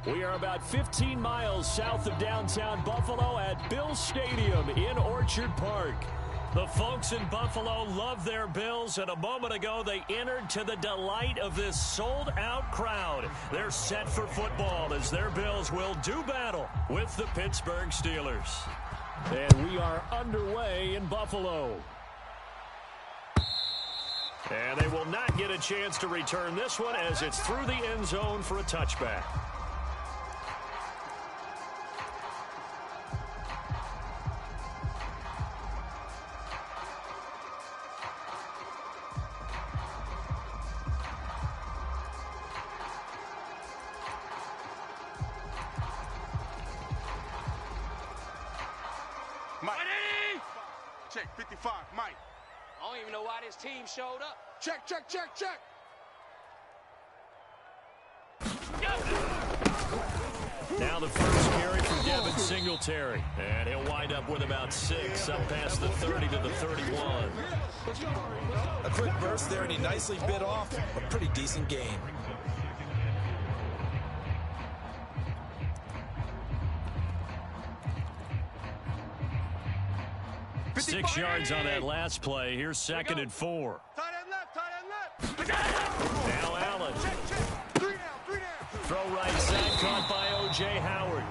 We are about 15 miles south of downtown Buffalo at Bills Stadium in Orchard Park. The folks in Buffalo love their Bills, and a moment ago they entered to the delight of this sold-out crowd. They're set for football as their Bills will do battle with the Pittsburgh Steelers. And we are underway in Buffalo. And they will not get a chance to return this one as it's through the end zone for a touchback. Check, 55, Mike. I don't even know why this team showed up. Check, check, check, check. Now the first carry for Devin Singletary. And he'll wind up with about 6, up past the 30 to the 31. A quick burst there, and he nicely bit off a pretty decent gain. 6 yards on that last play. Here's 2nd and 4. Tight end left, tight end left. Now Allen. Check, check. 3 down. Throw right side, caught by O.J. Howard.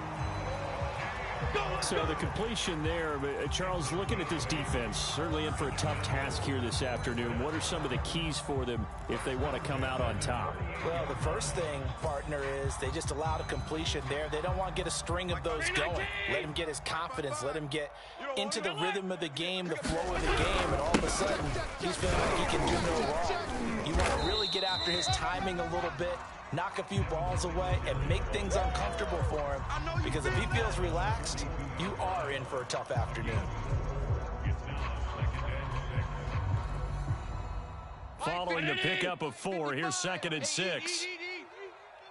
So the completion there, Charles, looking at this defense, certainly in for a tough task here this afternoon. What are some of the keys for them if they want to come out on top? Well, the first thing, partner, is they just allowed a completion there. They don't want to get a string of those going. Let him get his confidence. Let him get into the rhythm of the game, the flow of the game, and all of a sudden, he's feeling like he can do no wrong. You want to really get after his timing a little bit, knock a few balls away, and make things uncomfortable for him. Because if he feels relaxed, you are in for a tough afternoon. Following the pickup of 4, here's 2nd and 6.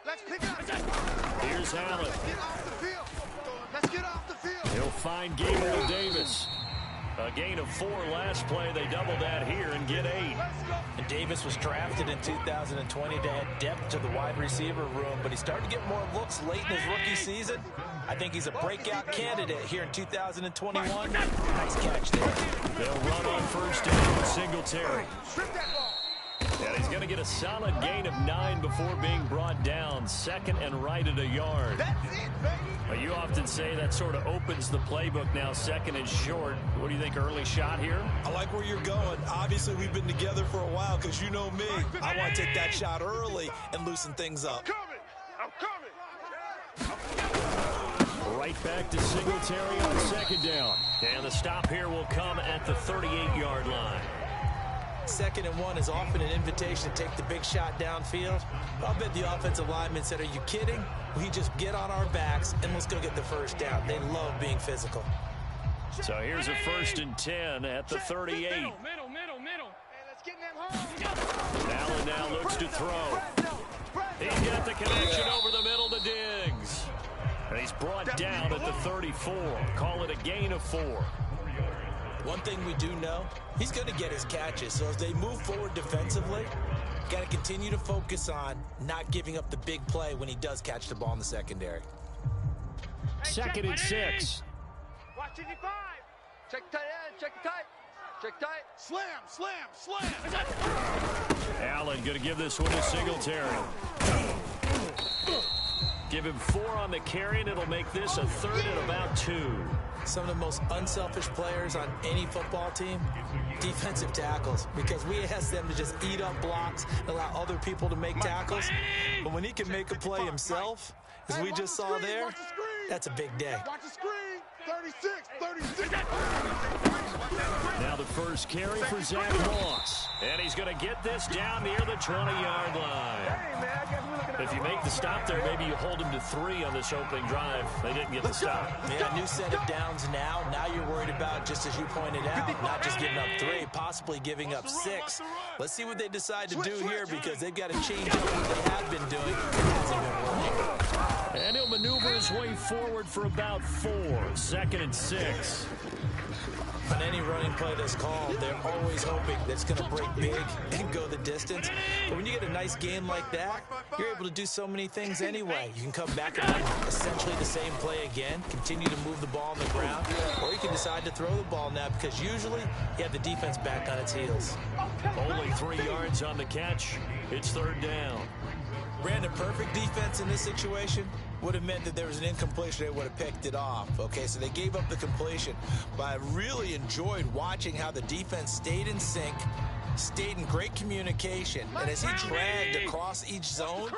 Let's pick up. Here's Allen. Let's get off the field. Let's get off the field. He'll find Gabriel Davis. A gain of 4 last play. They double that here and get 8. And Davis was drafted in 2020 to add depth to the wide receiver room, but he started to get more looks late in his rookie season. I think he's a breakout candidate here in 2021. Nice catch there. They'll run on first down with Singletary. Strip that ball. And he's going to get a solid gain of 9 before being brought down. 2nd and right at a yard. That's it, baby. Well, you often say that sort of opens the playbook now, 2nd and short. What do you think, early shot here? I like where you're going. Obviously, we've been together for a while because you know me. I want to take that shot early and loosen things up. I'm coming. Right back to Singletary on 2nd down. And the stop here will come at the 38-yard line. 2nd and 1 is often an invitation to take the big shot downfield. I'll bet the offensive lineman said, are you kidding? We just get on our backs and let's go get the first down. They love being physical. So here's a 1st and 10 at the 38. Middle. Hey, let's get in that hole. Allen now looks to throw. He's got the connection over the middle to Diggs. And he's brought down at the 34. Call it a gain of 4. One thing we do know, he's going to get his catches. So as they move forward defensively, got to continue to focus on not giving up the big play when he does catch the ball in the secondary. 2nd and 6. Watch 55. Check tight end, check tight. Check tight. Slam. Allen going to give this one to Singletary. Give him 4 on the carry, and it'll make this a 3rd and about 2. Some of the most unselfish players on any football team, defensive tackles, because we ask them to just eat up blocks and allow other people to make tackles. But when he can make a play himself, as we just saw there, that's a big day. Watch the screen. 36. Now the first carry for Zach Moss. And he's going to get this down near the 20-yard line. If you make the stop there, maybe you hold him to 3 on this opening drive. They didn't get the stop. Yeah, new set of downs now. Now you're worried about, just as you pointed out, not just giving up 3, possibly giving up 6. Let's see what they decide to do here because they've got to change up what they have been doing. It hasn't been working. And he'll maneuver his way forward for about 4. 2nd and 6. On any running play that's called, they're always hoping that it's going to break big and go the distance. But when you get a nice game like that, you're able to do so many things anyway. You can come back and run essentially the same play again, continue to move the ball on the ground, or you can decide to throw the ball now because usually you have the defense back on its heels. Only 3 yards on the catch. It's 3rd down. Brandon, perfect defense in this situation would have meant that there was an incompletion. They would have picked it off. Okay, so they gave up the completion. But I really enjoyed watching how the defense stayed in sync, stayed in great communication. And as he dragged across each zone,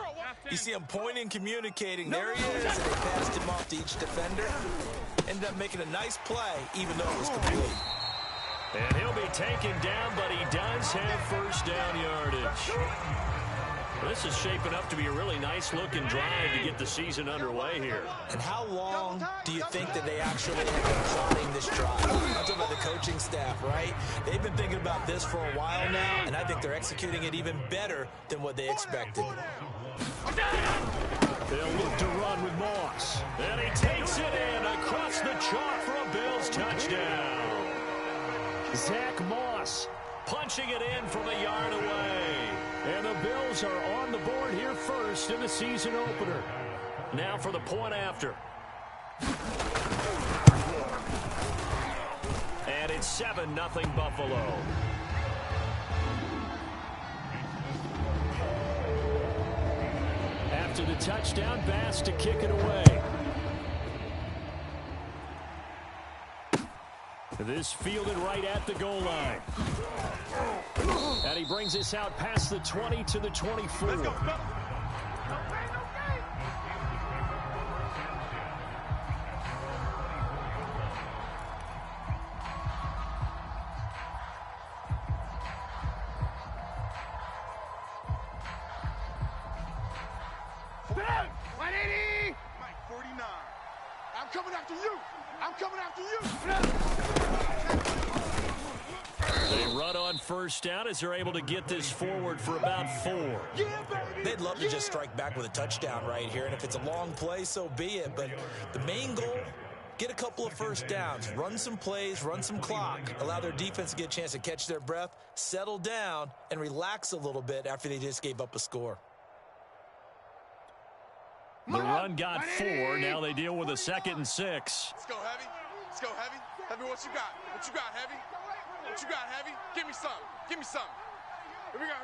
you see him pointing, communicating. There he is. And they passed him off to each defender. Ended up making a nice play, even though it was complete. And he'll be taken down, but he does have 1st down yardage. This is shaping up to be a really nice-looking drive to get the season underway here. And how long do you think that they actually have been plotting this drive? I'm talking about the coaching staff, right? They've been thinking about this for a while now, and I think they're executing it even better than what they expected. They'll look to run with Moss. And he takes it in across the chalk for a Bills touchdown. Zach Moss punching it in from a yard away. And the Bills are on the board here first in the season opener. Now for the point after. And it's 7-0 Buffalo. After the touchdown, Bass to kick it away. This fielded right at the goal line. And he brings this out past the 20 to the 24. Let's go. Mike 49. I'm coming after you. I'm coming after you. They run on 1st down as they're able to get this forward for about 4. Yeah, baby. They'd love to just strike back with a touchdown right here, and if it's a long play, so be it. But the main goal, get a couple of 1st downs, run some plays, run some clock, allow their defense to get a chance to catch their breath, settle down, and relax a little bit after they just gave up a score. The run got 4. Now they deal with a 2nd and 6. Let's go, Heavy. Let's go, Heavy. Heavy, what you got? What you got, Heavy? What you got, Heavy? Give me some. Give me some. Here we go,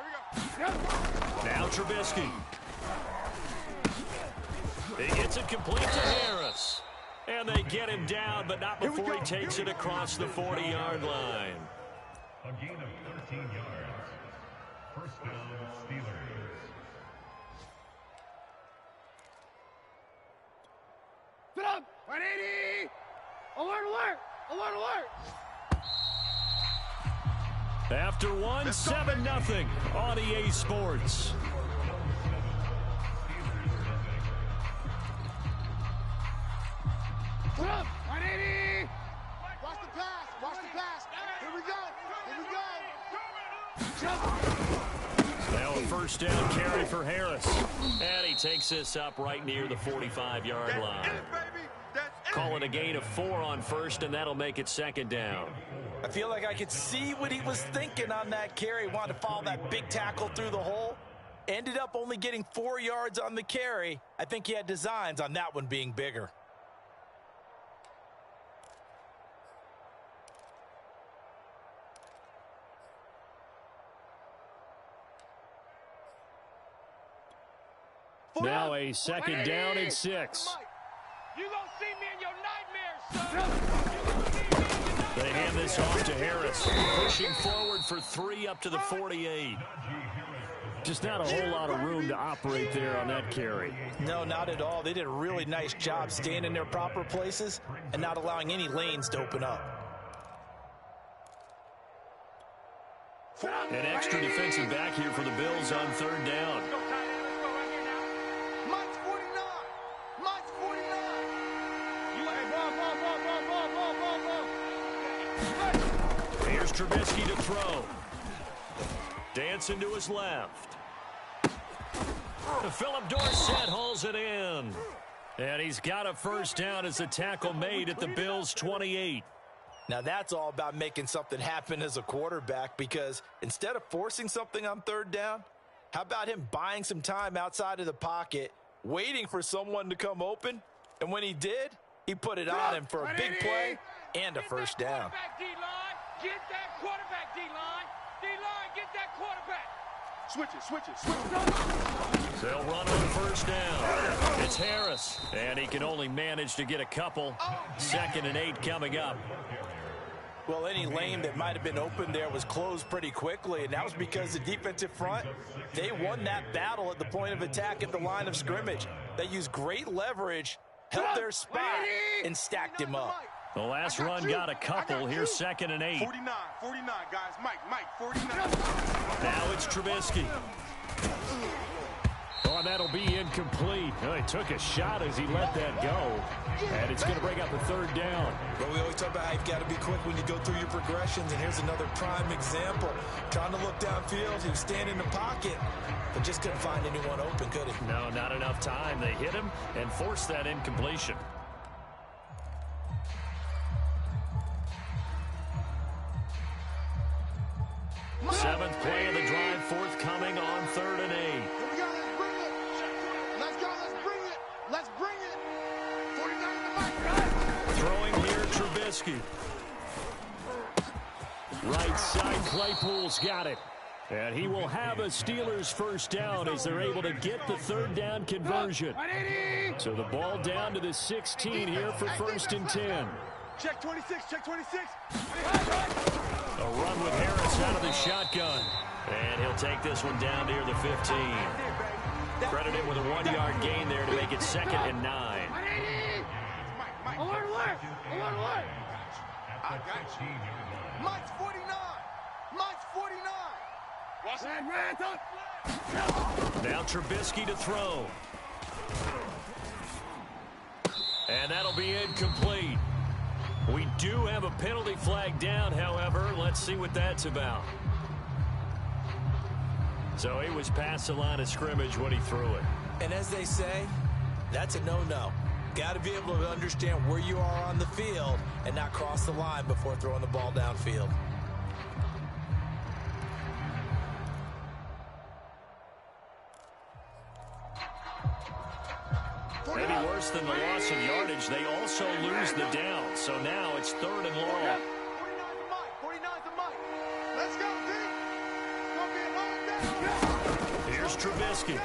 here we go. Now Trubisky. He gets it complete to Harris. And they get him down, but not before he takes it across the 40-yard line. A gain of 13 yards. 1st down, Steelers. Sit up. 180. Alert, alert. Alert, alert. After one, 7-0 on EA Sports. Sit up. 180. Watch the pass. Watch the pass. Here we go. Here we go. Now a 1st down carry for Harris. And he takes this up right near the 45-yard line. Call it a gain of 4 on 1st, and that'll make it 2nd down. I feel like I could see what he was thinking on that carry. Wanted to follow that big tackle through the hole. Ended up only getting 4 yards on the carry. I think he had designs on that one being bigger. Now a 2nd down and 6. You gonna see me in your nightmares, son. They hand this off to Harris. Pushing forward for 3 up to the 48. Just not a whole lot of room to operate there on that carry. No, not at all. They did a really nice job staying in their proper places and not allowing any lanes to open up. An extra defensive back here for the Bills on 3rd down. Mike's 49. Mike's 49. Here's Trubisky to throw. Dancing to his left. Philip Dorsett hauls it in. And he's got a first down as a tackle made at the Bills' 28. Now that's all about making something happen as a quarterback, because instead of forcing something on third down, how about him buying some time outside of the pocket, waiting for someone to come open, and when he did, he put it on him for a big play and a first down. Get that quarterback, D-line. D-line, get that quarterback. Switch it. They'll run on first down. It's Harris, and he can only manage to get a couple. 2nd and 8 coming up. Well, any lane that might have been open there was closed pretty quickly, and that was because the defensive front, they won that battle at the point of attack at the line of scrimmage. They used great leverage, held their spot, and stacked him up. The last run got a couple. Here's 2nd and 8. 49, guys. Mike, 49. Now it's Trubisky. Oh, and that'll be incomplete. Oh, he took a shot as he let that go. And it's going to bring up a third down. But we always talk about how you've got to be quick when you go through your progressions, and here's another prime example. Trying to look downfield, he was standing in the pocket, but just couldn't find anyone open, could he? No, not enough time. They hit him and forced that incompletion. Seventh play of the drive, forthcoming on 3rd and 8. Here we go, let's bring it. Let's bring it. 49 in the mic. Throwing here, Trubisky. Right side, Claypool's got it. And he will have a Steelers first down as they're able to get the third down conversion. So the ball down to the 16 here for 1st and 10. Check 26. A run with Harris out of the shotgun. And he'll take this one down near the 15. Credit him with a 1-yard gain there to make it 2nd and 9. Alert! I got you. Mike's 49. Watch that. Now Trubisky to throw. And that'll be incomplete. We do have a penalty flag down, however. Let's see what that's about. So he was past the line of scrimmage when he threw it. And as they say, that's a no-no. Got to be able to understand where you are on the field and not cross the line before throwing the ball downfield. Maybe worse than the loss of yardage, they also lose the down. So now it's 3rd and long. 49's the mic. Let's go, D. Gonna be a long down. Here's Trubisky.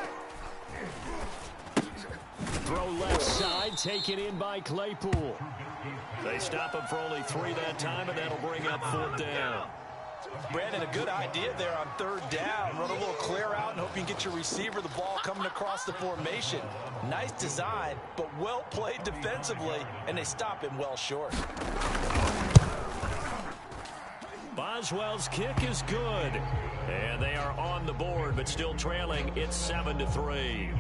Throw left side, taken in by Claypool. They stop him for only 3 that time, and that'll bring up 4th down. Brandon, a good idea there on 3rd down. Run a little clear out and hope you can get your receiver the ball coming across the formation. Nice design, but well played defensively, and they stop him well short. Boswell's kick is good. And they are on the board, but still trailing. It's 7-3.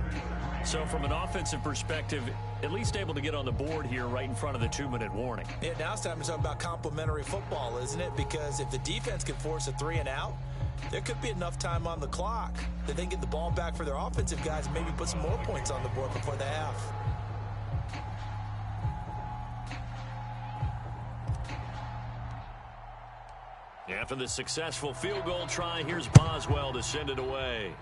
So from an offensive perspective, at least able to get on the board here right in front of the 2-minute warning. Yeah, now it's time to talk about complementary football, isn't it? Because if the defense can force a 3 and out, there could be enough time on the clock that they can get the ball back for their offensive guys and maybe put some more points on the board before the half. After the successful field goal try, here's Boswell to send it away.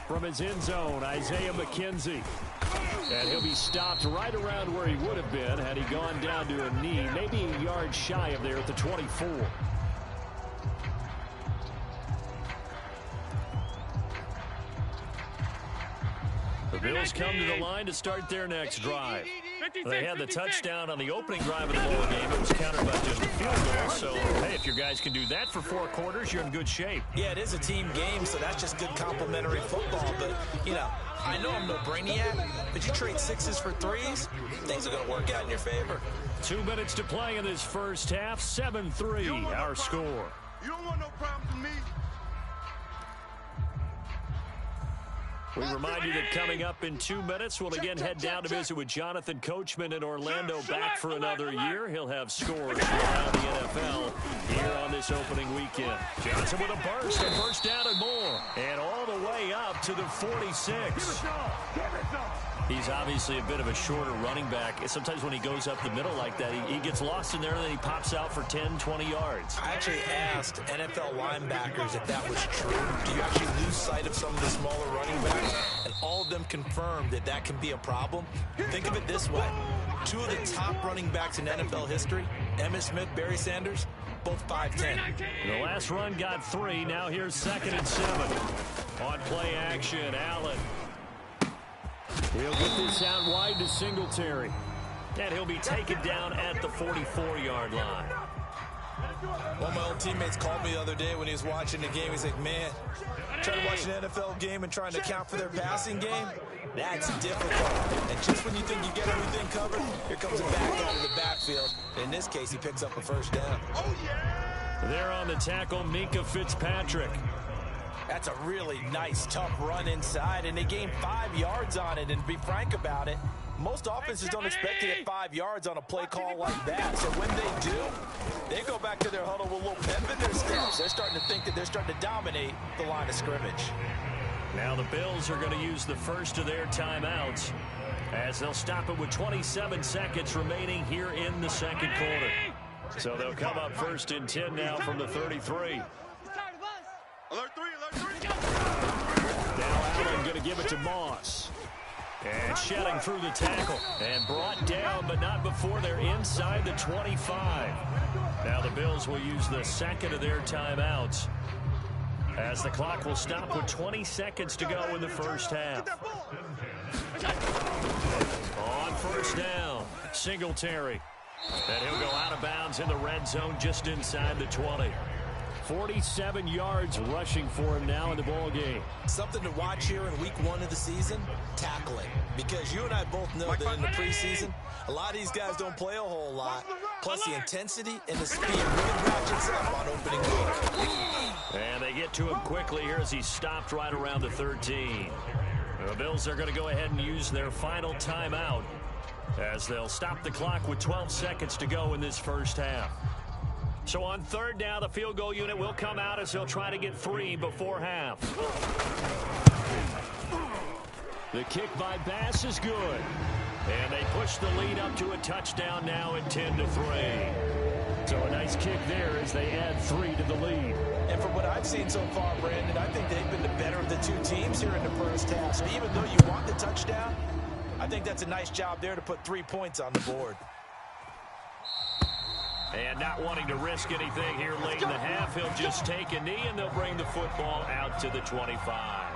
From his end zone, Isaiah McKenzie. And he'll be stopped right around where he would have been had he gone down to a knee, maybe a yard shy of there at the 24. The Bills come to the line to start their next drive. They had the touchdown on the opening drive of the ball game. It was countered by just a field goal. So, hey, if your guys can do that for 4 quarters, you're in good shape. Yeah, it is a team game, so that's just good complementary football. But, you know, I know I'm no brainiac, but you trade 6s for 3s, things are going to work out in your favor. 2 minutes to play in this first half. 7-3, our score. You don't want no problem from me. We remind you that coming up in 2 minutes, we'll again head down to visit with Jonathan Coachman in Orlando, back for another year. He'll have scores from around the NFL here on this opening weekend. Johnson with a burst, and first down and more. And all the way up to the 46. He's obviously a bit of a shorter running back. Sometimes when he goes up the middle like that, he gets lost in there, and then he pops out for 10, 20 yards. I actually asked NFL linebackers if that was true. Do you actually lose sight of some of the smaller running backs? And all of them confirmed that that can be a problem. Think of it this way. 2 of the top running backs in NFL history, Emmitt Smith, Barry Sanders, both 5'10". The last run got 3. Now here's 2nd and 7. On play action, Allen. He'll get this out wide to Singletary. And he'll be taken down at the 44-yard line. One of my old teammates called me the other day when he was watching the game. He's like, man, trying to watch an NFL game and trying to account for their passing game, that's difficult. And just when you think you get everything covered, here comes a back out of the backfield. In this case, he picks up a first down. There on the tackle, Minkah Fitzpatrick. That's a really nice, tough run inside, and they gained 5 yards on it. And to be frank about it, most offenses don't expect to get 5 yards on a play call like that. So when they do, they go back to their huddle with a little pep in their steps. They're starting to think that they're starting to dominate the line of scrimmage. Now the Bills are going to use the first of their timeouts as they'll stop it with 27 seconds remaining here in the second quarter. So they'll come up 1st and 10 now from the 33. Alert 3, alert 3. Now Allen going to give it to Moss. And shedding through the tackle. And brought down, but not before they're inside the 25. Now the Bills will use the second of their timeouts as the clock will stop with 20 seconds to go in the first half. On first down, Singletary. And he'll go out of bounds in the red zone just inside the 20. 47 yards rushing for him now in the ball game. Something to watch here in week 1 of the season, tackling. Because you and I both know that in the preseason, a lot of these guys don't play a whole lot. Plus the intensity and the speed really ratchets up on opening week. And they get to him quickly here as he stopped right around the 13. The Bills are going to go ahead and use their final timeout as they'll stop the clock with 12 seconds to go in this first half. So on 3rd down, the field goal unit will come out as they'll try to get 3 before half. The kick by Bass is good. And they push the lead up to a touchdown now at 10-3. So a nice kick there as they add 3 to the lead. And from what I've seen so far, Brandon, I think they've been the better of the 2 teams here in the first half. So even though you want the touchdown, I think that's a nice job there to put 3 points on the board. And not wanting to risk anything here late in the half, he'll just take a knee and they'll bring the football out to the 25.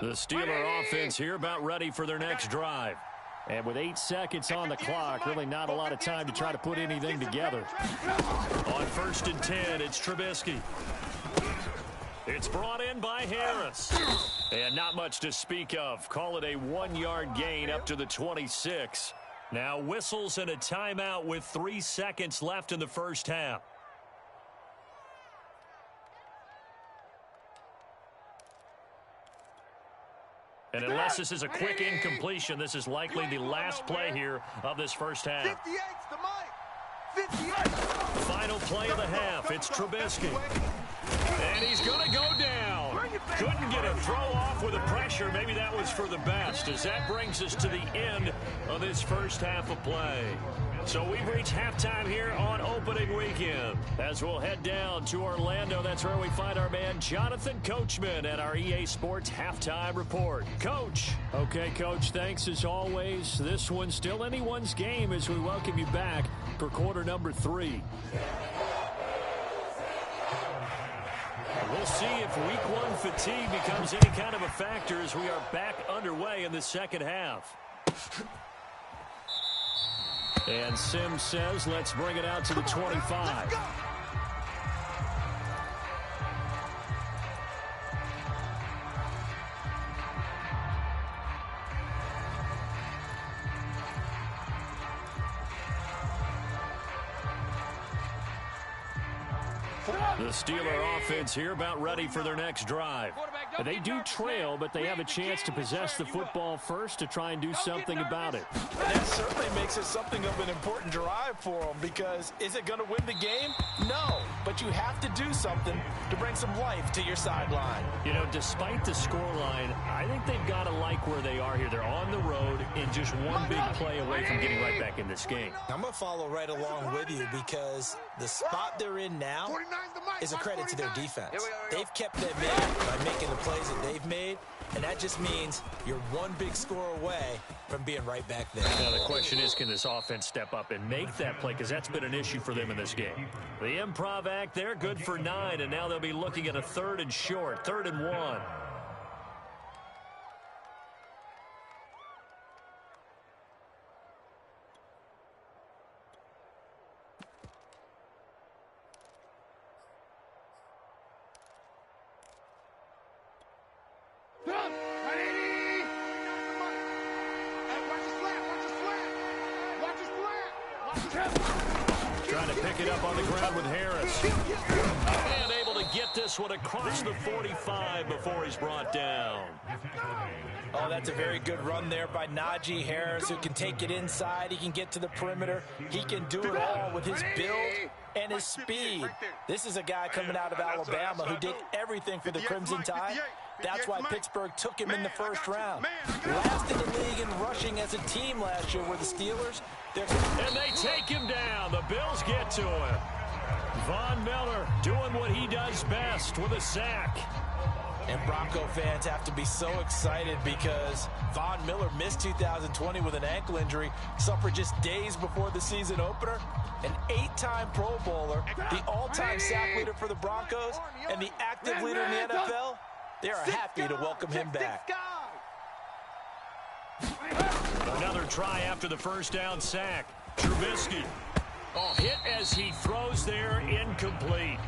The Steeler offense here about ready for their next drive. And with 8 seconds on the clock, really not a lot of time to try to put anything together. On 1st and 10, it's Trubisky. It's brought in by Harris. And not much to speak of. Call it a 1-yard gain up to the 26. Now whistles and a timeout with 3 seconds left in the first half. And unless this is a quick incompletion, this is likely the last play here of this first half. 58's the mic. 58. Final play of the half. It's Trubisky. And he's going to go down. Couldn't get a throw off with the pressure. Maybe that was for the best, as that brings us to the end of this first half of play. So we've reached halftime here on opening weekend. As we'll head down to Orlando, that's where we find our man Jonathan Coachman at our EA Sports Halftime Report. Coach. Okay, Coach, thanks as always. This one's still anyone's game as we welcome you back for quarter number 3. We'll see if week 1 fatigue becomes any kind of a factor as we are back underway in the second half. And Sims says, let's bring it out to the 25. The Steeler offense here about ready for their next drive. They do trail, but they have a chance to possess the football first to try and do something about it. That certainly makes it something of an important drive for them, because is it going to win the game? No, but you have to do something to bring some life to your sideline. You know, despite the scoreline, I think they've got to like where they are here. They're on the road and just one big play away from getting right back in this game. I'm going to follow right along with you, because the spot they're in now is a credit to their defense. They've kept them in by making the plays that they've made, and that just means you're one big score away from being right back there. Now the question is, can this offense step up and make that play, because that's been an issue for them in this game. The improv act there, good for 9, and now they'll be looking at a 3rd and short, 3rd and 1. Trying to pick it up on the ground with Harris. And able to get this one across the 45 before he's brought down. Oh, that's a very good run there by Najee Harris, who can take it inside. He can get to the perimeter. He can do it all with his build and his speed. This is a guy coming out of Alabama who did everything for the Crimson Tide. That's why Pittsburgh took him in the first round. Last in the league in rushing as a team last year were the Steelers. And they take him down. The Bills get to him. Von Miller doing what he does best with a sack. And Bronco fans have to be so excited, because Von Miller missed 2020 with an ankle injury, suffered just days before the season opener. An 8-time Pro Bowler, the all-time sack leader for the Broncos, and the active leader in the NFL. They are happy to welcome him back. Another try after the first down sack. Trubisky. Oh, hit as he throws there, incomplete.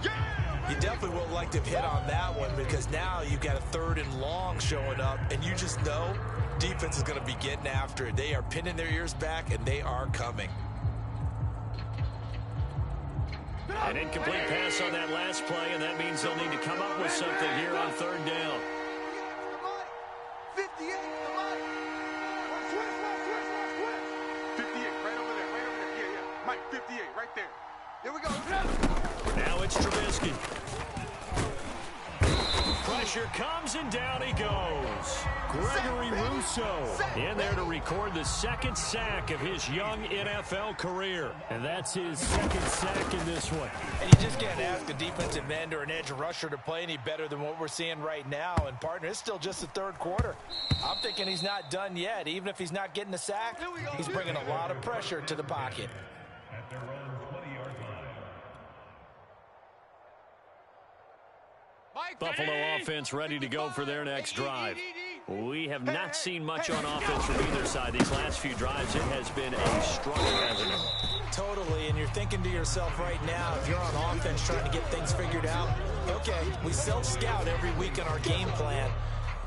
You definitely would like to hit on that one, because now you've got a 3rd and long showing up, and you just know defense is going to be getting after it. They are pinning their ears back, and they are coming. An incomplete pass on that last play, and that means they'll need to come up with something here on 3rd down. 58, right over there. Yeah. Mike, 58, right there. Here we go. Now it's Trubisky. Pressure comes, and down he goes. Gregory Rousseau in there to record the 2nd sack of his young NFL career. And that's his 2nd sack in this one. And you just can't ask a defensive end or an edge rusher to play any better than what we're seeing right now. And, partner, it's still just the 3rd quarter. I'm thinking he's not done yet. Even if he's not getting a sack, he's bringing a lot of pressure to the pocket. At their own 20-yard line. Buffalo offense ready to go for their next drive. We have not seen much on offense from either side. These last few drives, it has been a struggle, hasn't it? Totally, and you're thinking to yourself right now, if you're on offense trying to get things figured out, okay, we self-scout every week in our game plan.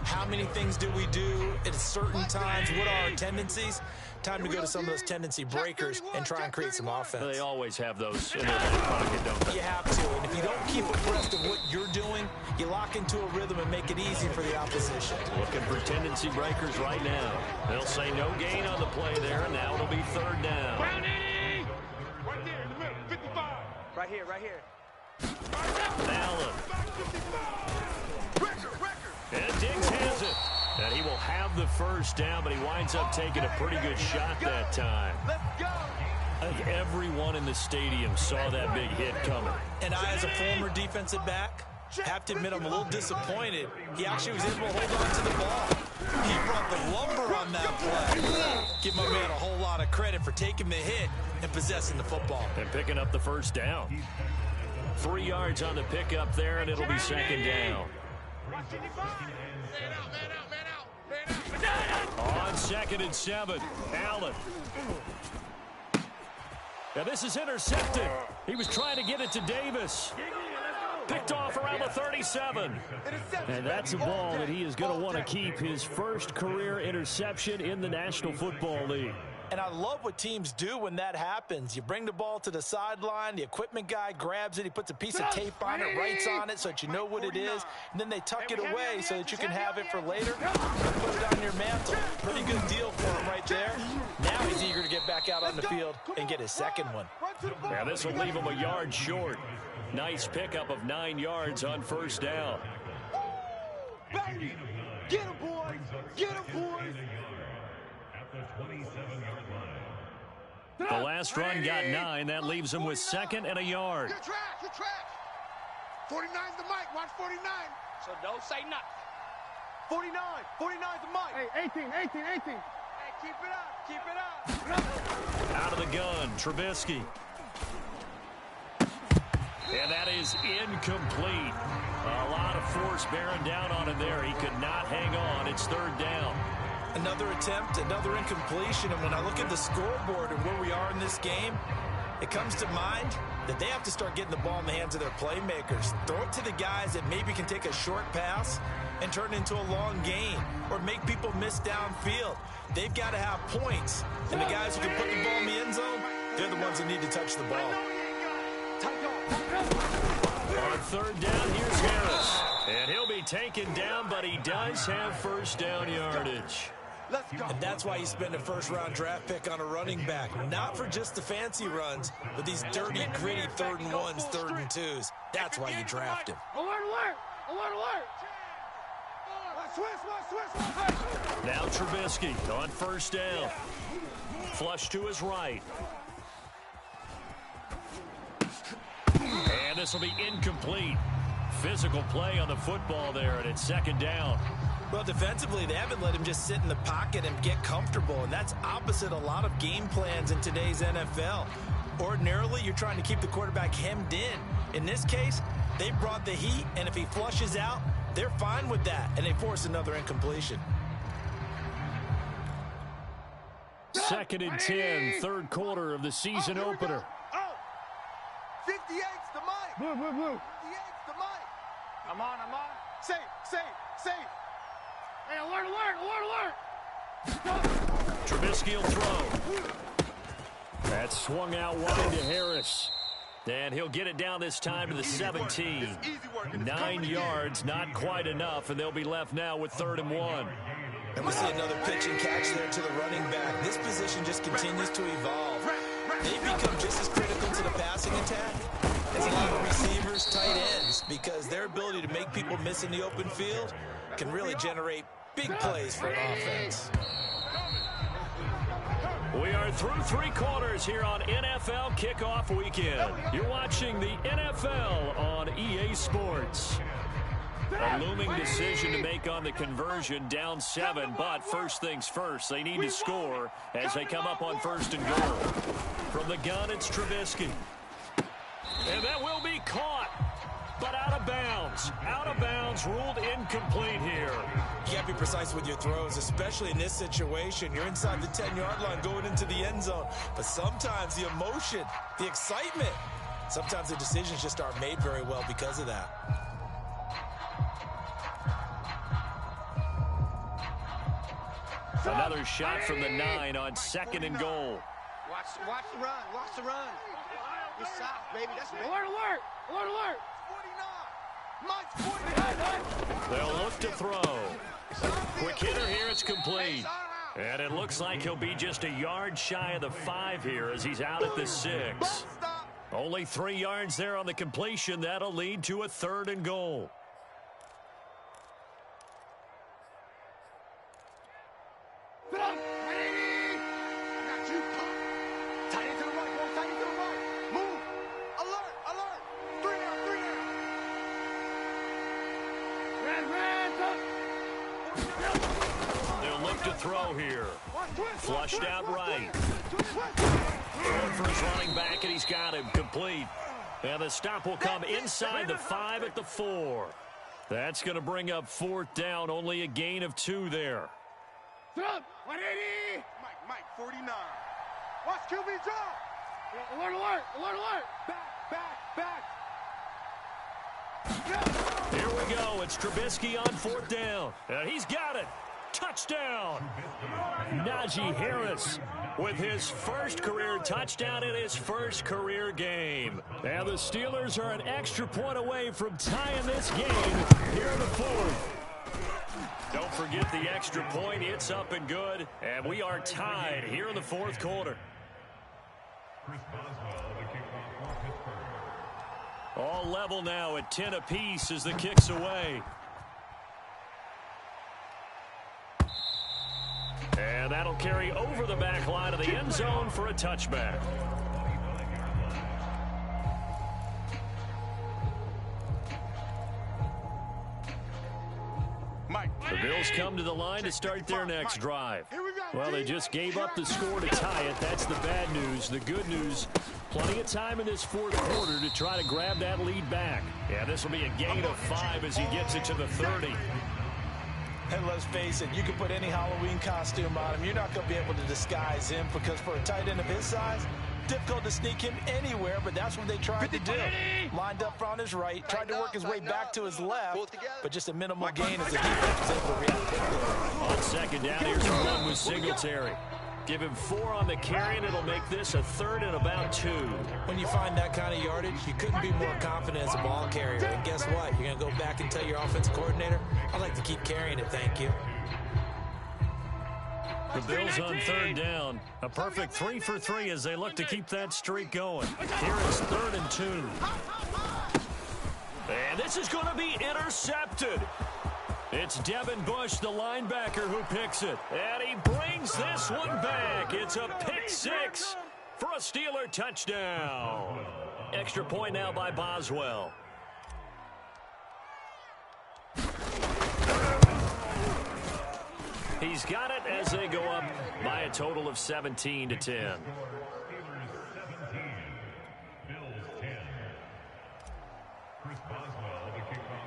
How many things do we do at certain times? What are our tendencies? Time to go to some of those tendency breakers and try and create some offense. They always have those in their back pocket, don't they? You have to, and if you don't keep abreast of what you're doing, you lock into a rhythm and make it easy for the opposition. Looking for tendency breakers right now. They'll say no gain on the play there, and now it'll be 3rd down. Brown 80! Right there in the middle, 55. Right here. Allen. 55. Record. And Diggs has it. And he will have the 1st down, but he winds up taking a pretty good shot that time. Let's go. I think everyone in the stadium saw that big hit coming. And I, as a former defensive back, have to admit I'm a little disappointed. He actually was able to hold on to the ball. He brought the lumber on that play. Give my man a whole lot of credit for taking the hit and possessing the football. And picking up the 1st down. 3 yards on the pickup there, and it'll be 2nd down. On 2nd and 7, Allen. And this is intercepted. He was trying to get it to Davis. Picked off around the 37. And that's a ball that he is going to want to keep, his first career interception in the National Football League. And I love what teams do when that happens. You bring the ball to the sideline, the equipment guy grabs it, he puts a piece of tape on it, writes on it so that you know what it is, and then they tuck it away so that you can have it for later. Put it on your mantle. Pretty good deal for him right there. Now he's eager to get back out on the field and get his second one. Yeah, this will leave him a yard short. Nice pickup of 9 yards on first down. Get him, boys! Get him, boys! At the 27-yard line. The last run got 9. That leaves him with second and a yard. Good track, good track. 49's the mic. Watch 49. So don't say nothing. 49. 49's the mic. Hey, 18. Hey, keep it up. Keep it up. Out of the gun, Trubisky. And that is incomplete. A lot of force bearing down on him there. He could not hang on. It's third down. Another attempt, another incompletion, and when I look at the scoreboard and where we are in this game, it comes to mind that they have to start getting the ball in the hands of their playmakers. Throw it to the guys that maybe can take a short pass and turn it into a long gain or make people miss downfield. They've got to have points, and the guys who can put the ball in the end zone, they're the ones that need to touch the ball. On third down, here's Harris. And he'll be taken down, but he does have first down yardage. And that's why you spend a first-round draft pick on a running back. Not for just the fancy runs, but these dirty, gritty third and ones, third and twos. That's why you draft him. Alert, alert! Alert, alert! Switch! Now Trubisky on first down. Flush to his right. And this will be incomplete. Physical play on the football there, and it's second down. Well, defensively, they haven't let him just sit in the pocket and get comfortable, and that's opposite a lot of game plans in today's NFL. Ordinarily, you're trying to keep the quarterback hemmed in. In this case, they brought the heat, and if he flushes out, they're fine with that, and they force another incompletion. Second and 10, third quarter of the season opener. 58's the mic. Blue. 58's the mic. I'm on. Safe. Hey, alert. Trubisky will throw. That swung out wide to Harris. And he'll get it down this time to the 17. 9 yards, not quite enough, and they'll be left now with 3rd and 1. And we see another pitch and catch there to the running back. This position just continues to evolve. They become just as critical to the passing attack as a lot of receivers, tight ends, because their ability to make people miss in the open field can really generate big plays for an offense. We are through 3 quarters here on NFL Kickoff Weekend. You're watching the NFL on EA Sports. A looming decision to make on the conversion, down 7, but first things first, they need to score as they come up on 1st and goal. From the gun, it's Trubisky. And that will be caught, but out of bounds. Out of bounds, ruled incomplete here. You got to be precise with your throws, especially in this situation. You're inside the 10-yard line going into the end zone, but sometimes the emotion, the excitement, sometimes the decisions just aren't made very well because of that. Another shot from the 9 on 2nd and goal. Watch the run. You're soft, baby. That's Alert. 49. They'll look to throw. Quick hitter here, it's complete. And it looks like he'll be just a yard shy of the 5 here as he's out at the 6. Only 3 yards there on the completion. That'll lead to a 3rd and goal. To throw here. Flushed out right. Going for his running back, and he's got him complete. And the stop will come inside the 5 at the 4. That's going to bring up 4th down. Only a gain of 2 there. Throw 180. Mike, 49. Watch QB drop. Alert, alert, alert, alert. Back. Here we go. It's Trubisky on 4th down. And he's got it. Touchdown. Najee Harris with his first career touchdown in his first career game. And the Steelers are an extra point away from tying this game here in the 4th. Don't forget the extra point. It's up and good. And we are tied here in the 4th quarter. All level now at 10 apiece as the kick's away. And that'll carry over the back line of the end zone for a touchback. The Bills come to the line to start their next drive. Well, they just gave up the score to tie it. That's the bad news. The good news, plenty of time in this 4th quarter to try to grab that lead back. Yeah, this will be a gain of 5 as he gets it to the 30. And let's face it, you can put any Halloween costume on him. You're not going to be able to disguise him because for a tight end of his size, difficult to sneak him anywhere, but that's what they tried to do. Lined up on his right, tried to work his way back to his left, but just a minimal gain as the defense was able to react quickly. On 2nd down, here's a run with Singletary. Give him 4 on the carry, and it'll make this a 3rd and about 2. When you find that kind of yardage, you couldn't be more confident as a ball carrier. And guess what? You're going to go back and tell your offensive coordinator, I'd like to keep carrying it, thank you. The Bills on 3rd down. A perfect 3 for 3 as they look to keep that streak going. Here is 3rd and 2. And this is going to be intercepted. It's Devin Bush, the linebacker, who picks it. And he brings this one back. It's a pick 6 for a Steeler touchdown. Extra point now by Boswell. He's got it as they go up by a total of 17-10.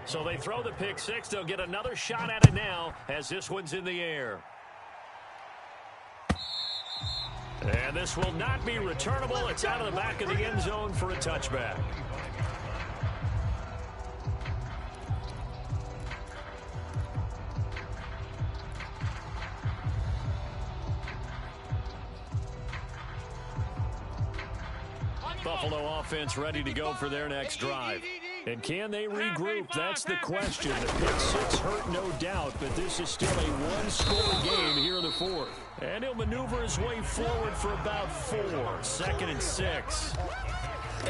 So they throw the pick 6. They'll get another shot at it now as this one's in the air. And this will not be returnable. It's out of the back of the end zone for a touchback. Buffalo offense ready to go for their next drive. And can they regroup? That's the question. The pick 6 hurt, no doubt, but this is still a one-score game here in the 4th. And he'll maneuver his way forward for about 4. 2nd and 6.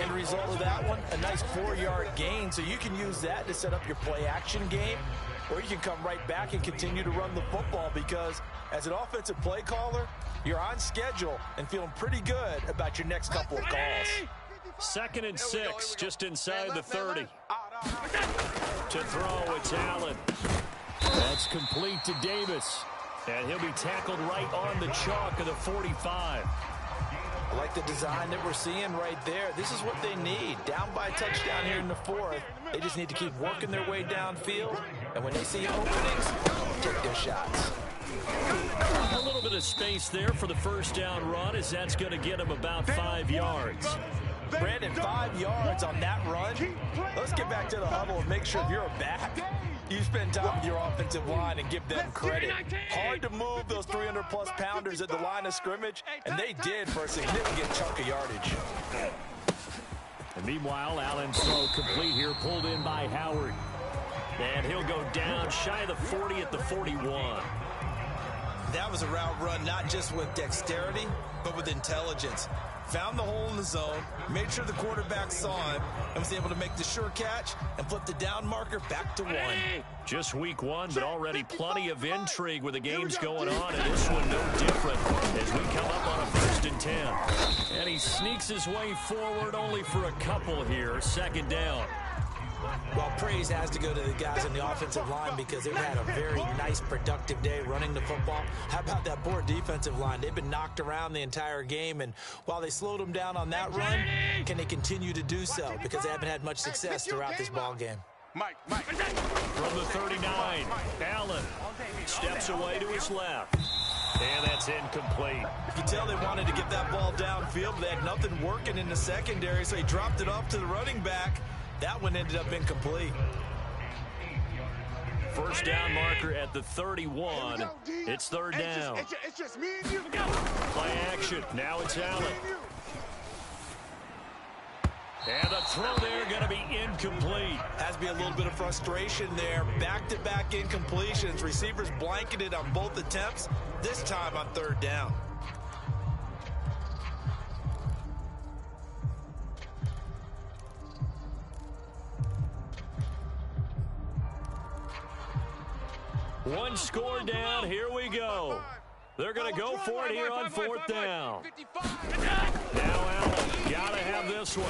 End result of that one, a nice 4-yard gain, so you can use that to set up your play-action game, or you can come right back and continue to run the football because as an offensive play caller, you're on schedule and feeling pretty good about your next couple of calls. 2nd and 6, just inside the 30. To throw, it's Allen. That's complete to Davis. And he'll be tackled right on the chalk of the 45. I like the design that we're seeing right there. This is what they need. Down by a touchdown here in the 4th. They just need to keep working their way downfield. And when they see openings, take their shots. A little bit of space there for the first down run as that's going to get him about 5 yards. Brandon, 5 yards on that run. Let's get back to the huddle and make sure if you're a back, you spend time with your offensive line and give them credit. Hard to move those 300-plus pounders at the line of scrimmage, and they did for a significant chunk of yardage. And meanwhile, Allen's throw complete here, pulled in by Howard. And he'll go down shy of the 40 at the 41. That was a route run not just with dexterity, but with intelligence. Found the hole in the zone, made sure the quarterback saw him, and was able to make the sure catch and flip the down marker back to 1. Just week 1, but already plenty of intrigue with the games going on, and this one no different as we come up on a 1st and 10. And he sneaks his way forward only for a couple here. 2nd down. Well, praise has to go to the guys on the offensive line because they've had a very nice, productive day running the football. How about that poor defensive line? They've been knocked around the entire game, and while they slowed them down on that run, can they continue to do so? Because they haven't had much success throughout this ball game. Mike. From the 39, Allen steps away to his left. And that's incomplete. You can tell they wanted to get that ball downfield, but they had nothing working in the secondary, so he dropped it off to the running back. That one ended up incomplete. First down marker at the 31. It's third down. It's just me and you. Play action. Now it's Allen. And the throw there going to be incomplete. Has to be a little bit of frustration there. Back-to-back incompletions. Receivers blanketed on both attempts, this time on third down. One score down. Here we go. They're going to go for it here on fourth down. Now Allen, got to have this one.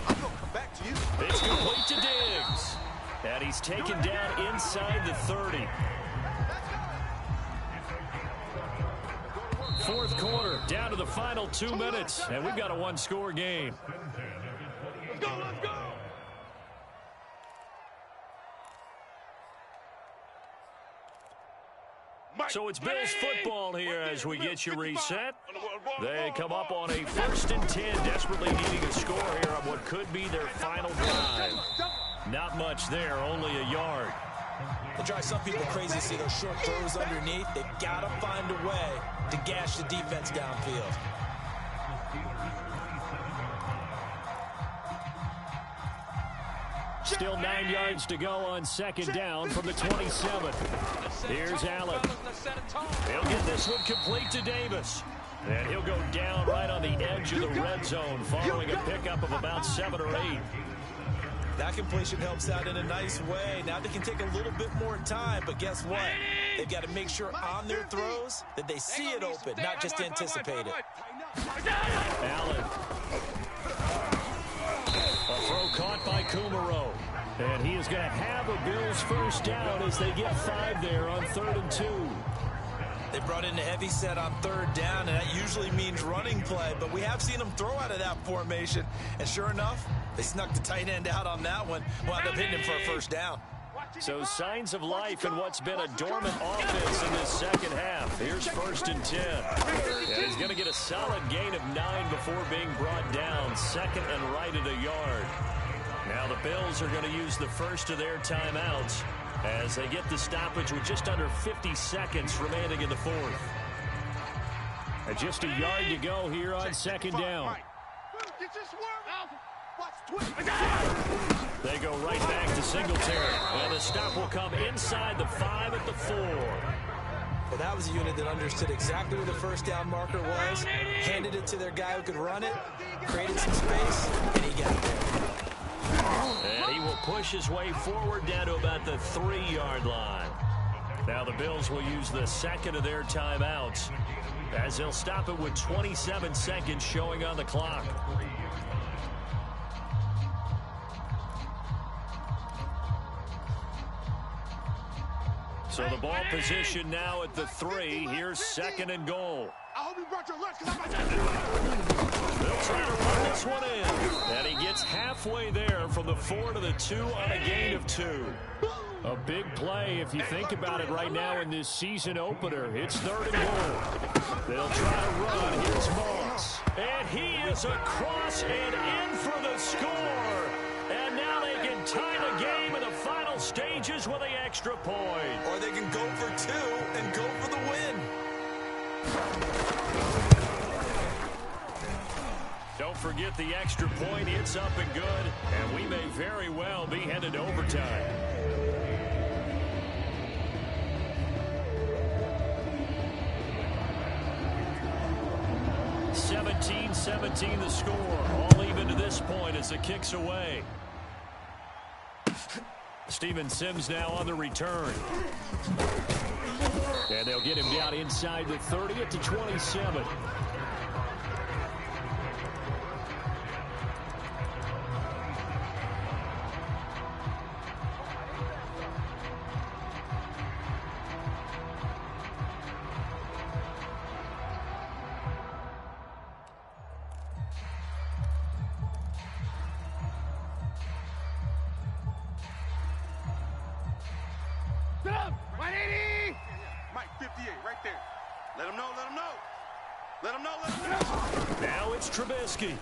I'm going to come back to you. It's complete to Diggs. And he's taken down inside the 30. Fourth quarter, down to the final 2 minutes. And we've got a one-score game. Let's go, let's go. So it's Bills football here as we get you reset. They come up on a 1st and 10, desperately needing a score here on what could be their final drive. Not much there, only a yard. It drives some people crazy to see those short throws underneath. They've got to find a way to gash the defense downfield. Still 9 yards to go on second down from the 27. Here's Allen. He'll get this one complete to Davis. And he'll go down right on the edge of the red zone following a pickup of about 7 or 8. That completion helps out in a nice way. Now they can take a little bit more time, but guess what? They've got to make sure on their throws that they see it open, not just anticipate it. Allen. A throw caught by Kumaro. And he is going to have a Bills first down as they get 5 there on 3rd and 2. They brought in a heavy set on third down, and that usually means running play, but we have seen them throw out of that formation. And sure enough, they snuck the tight end out on that one, wound up hitting him for a first down. So signs of life in what's been a dormant offense in this second half. Here's 1st and 10. And he's going to get a solid gain of 9 before being brought down. Second and right at a yard. Now the Bills are going to use the first of their timeouts as they get the stoppage with just under 50 seconds remaining in the fourth. And just a yard to go here on second down. They go right back to Singletary. And the stop will come inside the 5 at the 4. Well, that was a unit that understood exactly where the first down marker was, handed it to their guy who could run it, created some space, and he got there. And he will push his way forward down to about the 3-yard line. Now the Bills will use the second of their timeouts as they'll stop it with 27 seconds showing on the clock. So the ball position now at the 3. Here's 2nd and goal. I hope you brought your lunch because I'm about to. They'll try to run this one in. And he gets halfway there from the 4 to the 2 on a gain of 2. A big play if you think about it right now in this season opener. It's 3rd and goal. They'll try to run. Here's Moss. And he is across and in for the score. And now they can tie the game in the final stages with the extra point. Or they can go for 2 and go for the win. Don't forget the extra point. It's up and good. And we may very well be headed to overtime. 17-17 the score. All even to this point as the kick's away. Steven Sims now on the return. And they'll get him down inside the 30 at the 27. Mike 58, right there. Let him know, let him know. Let him know, let him know. Now it's Trubisky.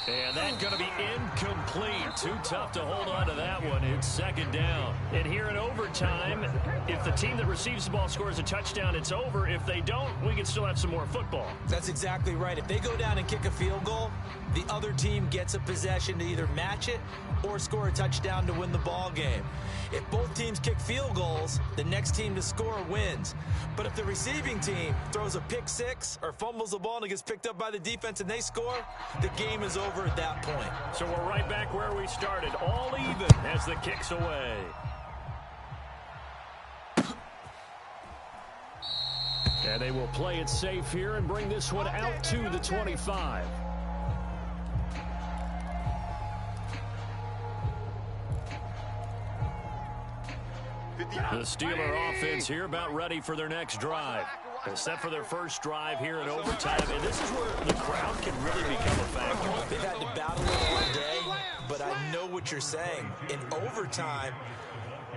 And that's going to be incomplete. Too tough to hold on to that one. It's second down. And here in overtime, if the team that receives the ball scores a touchdown, it's over. If they don't, we can still have some more football. That's exactly right. If they go down and kick a field goal, the other team gets a possession to either match it or score a touchdown to win the ball game. If both teams kick field goals, the next team to score wins. But if the receiving team throws a pick six or fumbles the ball and it gets picked up by the defense and they score, the game is over at that point. So we're right back where we started, all even as the kick's away. And they will play it safe here and bring this one out to the 25. The Steeler offense here about ready for their next drive. They're set for their first drive here in overtime, and this is where the crowd can really become a factor. They've had to battle it all day, but I know what you're saying. In overtime,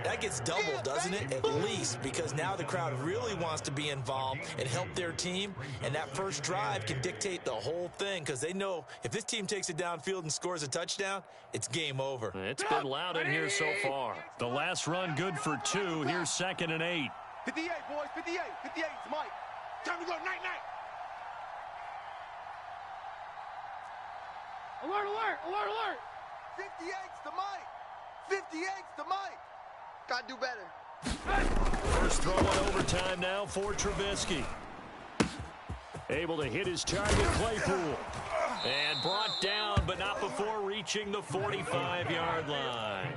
that gets doubled, doesn't it? At least, because now the crowd really wants to be involved and help their team, and that first drive can dictate the whole thing because they know if this team takes it downfield and scores a touchdown, it's game over. It's been loud in here so far. The last run good for 2. Here's 2nd and 8. 58, boys, 58. 58, it's Mike. Time to go, night-night. Alert, alert, alert, alert. 58's the Mike. 58's the Mike. Gotta do better. First throw in overtime now for Trubisky. Able to hit his target, Claypool. And brought down, but not before reaching the 45-yard line.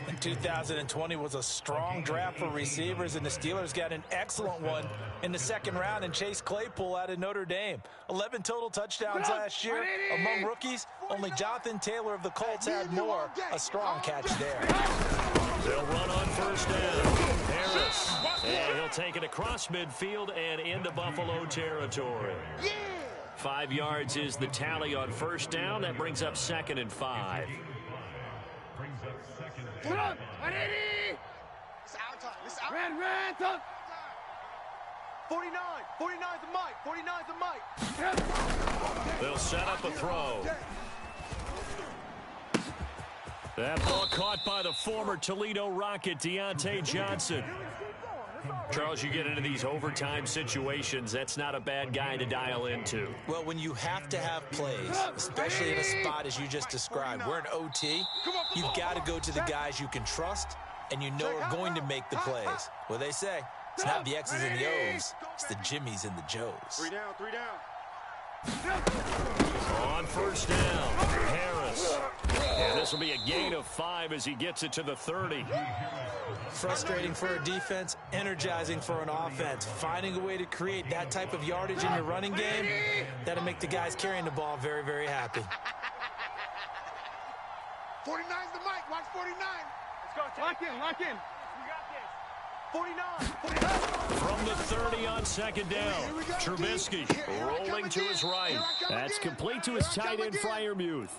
And 2020 was a strong draft for receivers, and the Steelers got an excellent one in the second round, and Chase Claypool out of Notre Dame. 11 total touchdowns last year. Among rookies, only Jonathan Taylor of the Colts had more. A strong catch there. They'll run on first down. Harris. And he'll take it across midfield and into Buffalo territory. 5 yards is the tally on first down. That brings up 2nd and 5. It's our time. It's our time. Red, 49. 49's the Mike. 49's the Mike. They'll set up a throw. That ball caught by the former Toledo Rocket, Deontay Johnson. Charles, you get into these overtime situations, that's not a bad guy to dial into. Well, when you have to have plays, especially in a spot as you just described, we're in OT, you've got to go to the guys you can trust and you know are going to make the plays. Well, they say, it's not the X's and the O's, it's the Jimmies and the Joes. 3 down, 3 down. On first down, Harris. And this will be a gain of 5 as he gets it to the 30. Frustrating for a defense, energizing for an offense. Finding a way to create that type of yardage in your running game, that'll make the guys carrying the ball very, very happy. 49's the Mike. Watch 49. Let's go. Lock in, lock in. We got this. 49. From the 30 on second down, Trubisky rolling to his right. That's complete to his tight end, Freiermuth.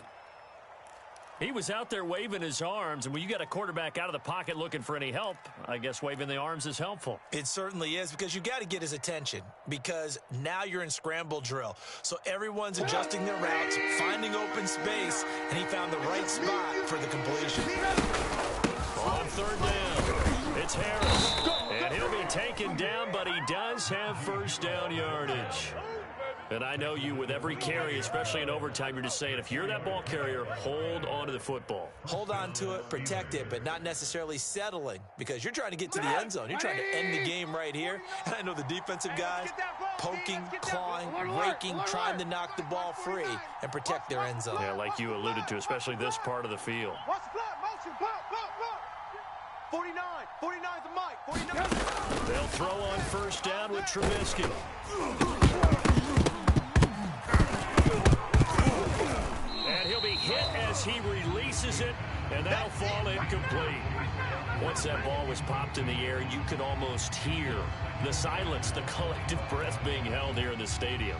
He was out there waving his arms, and when you got a quarterback out of the pocket looking for any help, I guess waving the arms is helpful. It certainly is, because you got to get his attention, because now you're in scramble drill. So everyone's adjusting their routes, finding open space, and he found the right spot for the completion. On third down, it's Harris. And he'll be taken down, but he does have first down yardage. And I know you, with every carry, especially in overtime, you're just saying, if you're that ball carrier, hold on to the football. Hold on to it, protect it, but not necessarily settling, because you're trying to get to the end zone. You're trying to end the game right here. And I know the defensive guys poking, clawing, raking, trying to knock the ball free and protect their end zone. Yeah, like you alluded to, especially this part of the field. Watch the flat motion. Pop, pop, pop. 49. 49's the Mike. 49. They'll throw on first down with Trubisky. And he'll be hit as he releases it, and that'll fall incomplete. Once that ball was popped in the air, you could almost hear the silence, the collective breath being held here in the stadium.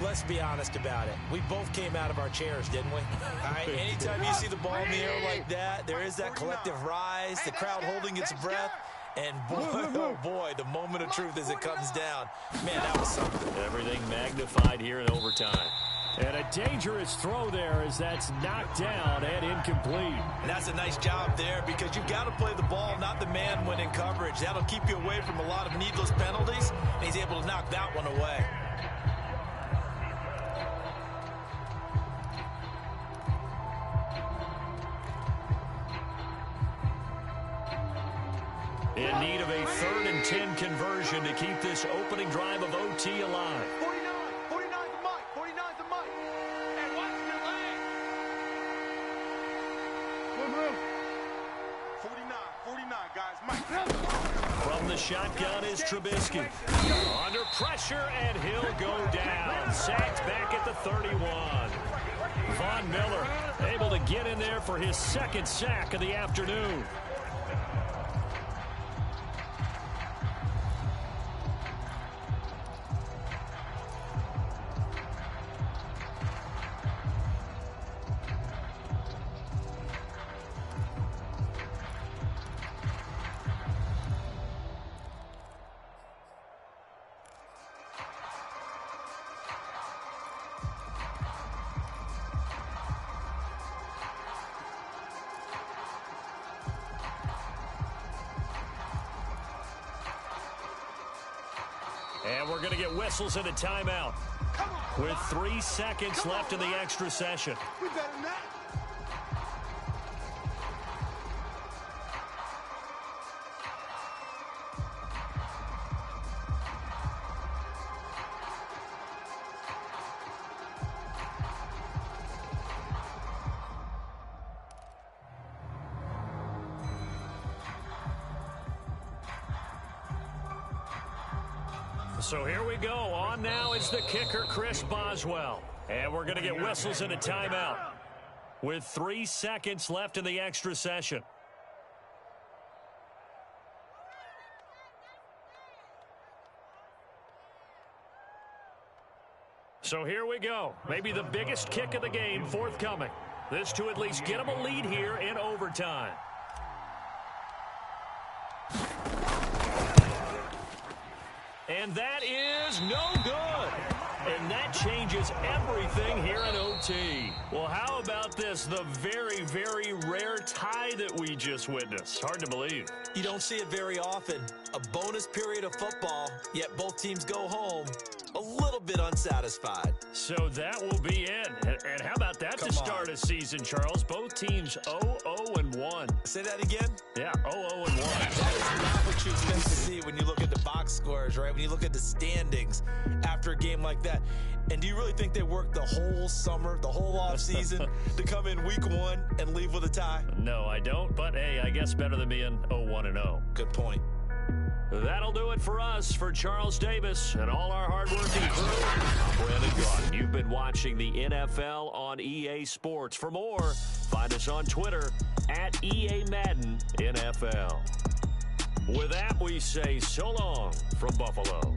Let's be honest about it. We both came out of our chairs, didn't we? All right, anytime you see the ball in the air like that, there is that collective rise, the crowd holding its breath, And boy, oh boy, the moment of truth as it comes down. Man, that was something. Everything magnified here in overtime. And a dangerous throw there as that's knocked down and incomplete. And that's a nice job there because you've got to play the ball, not the man when in coverage. That'll keep you away from a lot of needless penalties, and he's able to knock that one away. In need of a 3rd and 10 conversion to keep this opening drive of OT alive. 49's the mic. 49's the mic. Hey, watch your leg. 49, guys. Mike. From the shotgun is Trubisky. Under pressure, and he'll go down. Sacked back at the 31. Von Miller able to get in there for his 2nd sack of the afternoon. And we're going to get whistles and a timeout with 3 seconds left in the extra session. We better than that. So here we go. On now is the kicker, Chris Boswell. And we're going to get whistles and a timeout with 3 seconds left in the extra session. So here we go. Maybe the biggest kick of the game forthcoming. This to at least get them a lead here in overtime. And that is no good. And that changes everything here in OT. Well, how about this? The very, very rare tie that we just witnessed. Hard to believe. You don't see it very often. A bonus period of football, yet both teams go home a little bit unsatisfied. So that will be it. And how about that to start a season, Charles? Both teams 0-0-1. Say that again? Yeah, 0-0-1. That is not what you expect to see when you look at the box scores, right? When you look at the standings after a game like that. And do you really think they worked the whole summer, the whole offseason to come in week 1 and leave with a tie? No, I don't. But, hey, I guess better than being 0-1-0. Good point. That'll do it for us. For Charles Davis and all our hardworking crew, Brandon Gaudin. You've been watching the NFL on EA Sports. For more, find us on Twitter at EA Madden NFL. With that, we say so long from Buffalo.